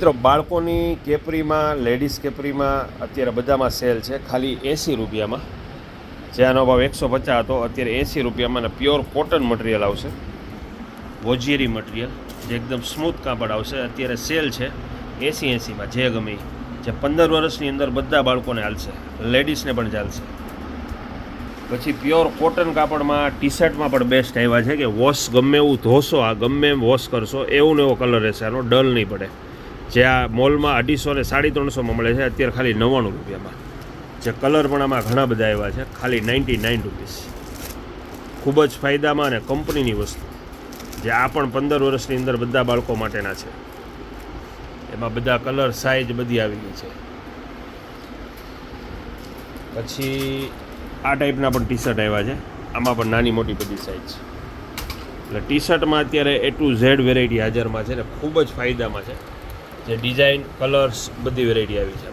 મિત્રો બાળકોની કેપરીમાં લેડીઝ કેપરીમાં અત્યારે બધામાં સેલ છે ખાલી 80 રૂપિયામાં. જે આનો ભાવ 150 હતો અત્યારે 80 રૂપિયામાં. અને પ્યોર કોટન મટીરિયલ આવશે, વોજિયરી મટીરિયલ, જે એકદમ સ્મૂથ કાપડ આવશે. અત્યારે સેલ છે 80-80માં. જે ગમે જે 15 વર્ષની અંદર બધા બાળકોને હાલશે, લેડીઝને પણ ચાલશે. પછી પ્યોર કોટન કાપડમાં ટી શર્ટમાં પણ બેસ્ટ આવ્યા છે કે વોશ ગમે એવું ધોશો, આ ગમે એમ વોશ કરશો એવું ને એવો કલર રહેશે, આનો ડલ નહીં પડે. જે આ મોલમાં 250 ને 350માં મળે છે, અત્યારે ખાલી 99 રૂપિયામાં. જે કલર પણ આમાં ઘણા બધા આવ્યા છે, ખાલી 99 રૂપીસ. ખૂબ જ ફાયદામાં અને કંપનીની વસ્તુ, જે આ પણ 15 વર્ષની અંદર બધા બાળકો માટેના છે. એમાં બધા કલર સાઇઝ બધી આવી ગઈ છે. પછી આ ટાઈપના પણ ટી શર્ટ આવ્યા છે, આમાં પણ નાની મોટી બધી સાઇઝ. એટલે ટી શર્ટમાં અત્યારે A to Z વેરાયટી હાજરમાં છે ને ખૂબ જ ફાયદામાં છે. જે ડિઝાઇન, કલર્સ બધી વેરાયટી આવી છે.